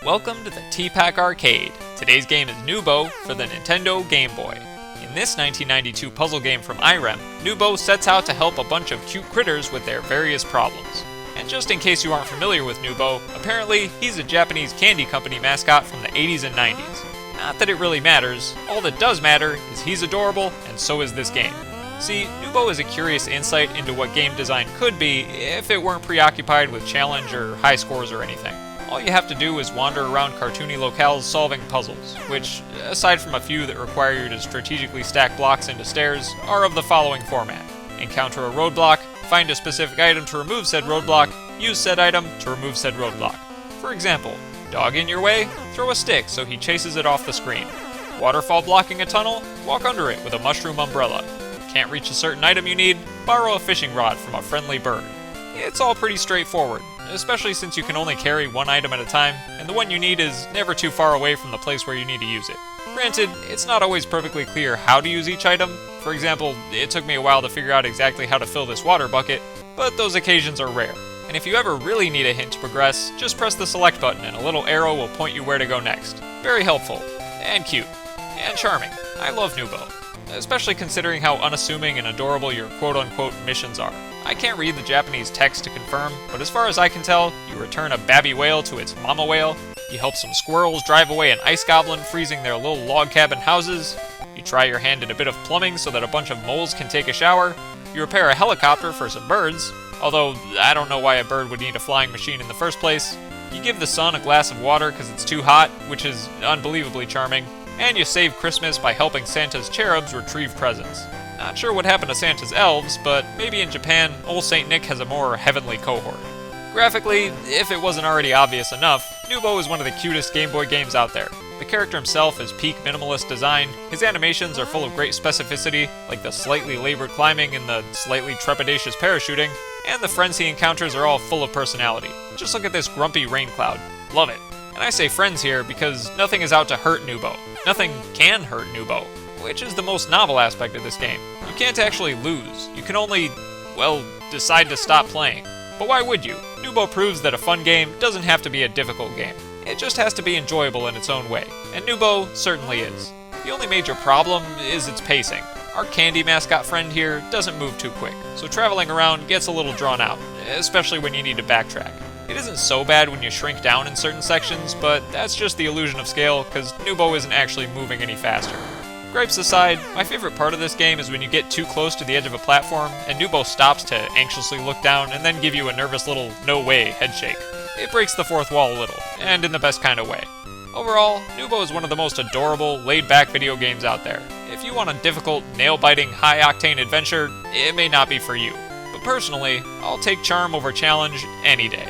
Welcome to the T-Pac Arcade. Today's game is Noobow for the Nintendo Game Boy. In this 1992 puzzle game from IREM, Noobow sets out to help a bunch of cute critters with their various problems. And just in case you aren't familiar with Noobow, apparently he's a Japanese candy company mascot from the 80s and 90s. Not that it really matters, all that does matter is he's adorable, and so is this game. See, Noobow is a curious insight into what game design could be if it weren't preoccupied with challenge or high scores or anything. All you have to do is wander around cartoony locales solving puzzles, which, aside from a few that require you to strategically stack blocks into stairs, are of the following format. Encounter a roadblock, find a specific item to remove said roadblock, use said item to remove said roadblock. For example, dog in your way? Throw a stick so he chases it off the screen. Waterfall blocking a tunnel? Walk under it with a mushroom umbrella. Can't reach a certain item you need? Borrow a fishing rod from a friendly bird. It's all pretty straightforward, especially since you can only carry one item at a time, and the one you need is never too far away from the place where you need to use it. Granted, it's not always perfectly clear how to use each item. For example, it took me a while to figure out exactly how to fill this water bucket, but those occasions are rare. And if you ever really need a hint to progress, just press the select button and a little arrow will point you where to go next. Very helpful. And cute. And charming. I love Noobow. Especially considering how unassuming and adorable your quote-unquote missions are. I can't read the Japanese text to confirm, but as far as I can tell, you return a babby whale to its mama whale, you help some squirrels drive away an ice goblin freezing their little log cabin houses, you try your hand at a bit of plumbing so that a bunch of moles can take a shower, you repair a helicopter for some birds, although I don't know why a bird would need a flying machine in the first place, you give the sun a glass of water because it's too hot, which is unbelievably charming, and you save Christmas by helping Santa's cherubs retrieve presents. Not sure what happened to Santa's elves, but maybe in Japan, old Saint Nick has a more heavenly cohort. Graphically, if it wasn't already obvious enough, Noobow is one of the cutest Game Boy games out there. The character himself is peak minimalist design, his animations are full of great specificity, like the slightly labored climbing and the slightly trepidatious parachuting, and the friends he encounters are all full of personality. Just look at this grumpy rain cloud. Love it. And I say friends here because nothing is out to hurt Noobow. Nothing can hurt Noobow, which is the most novel aspect of this game. You can't actually lose. You can only, well, decide to stop playing. But why would you? Noobow proves that a fun game doesn't have to be a difficult game. It just has to be enjoyable in its own way, and Noobow certainly is. The only major problem is its pacing. Our candy mascot friend here doesn't move too quick, so traveling around gets a little drawn out, especially when you need to backtrack. It isn't so bad when you shrink down in certain sections, but that's just the illusion of scale, because Noobow isn't actually moving any faster. Gripes aside, my favorite part of this game is when you get too close to the edge of a platform, and Noobow stops to anxiously look down and then give you a nervous little no way headshake. It breaks the fourth wall a little, and in the best kind of way. Overall, Noobow is one of the most adorable, laid-back video games out there. If you want a difficult, nail-biting, high-octane adventure, it may not be for you. But personally, I'll take charm over challenge any day.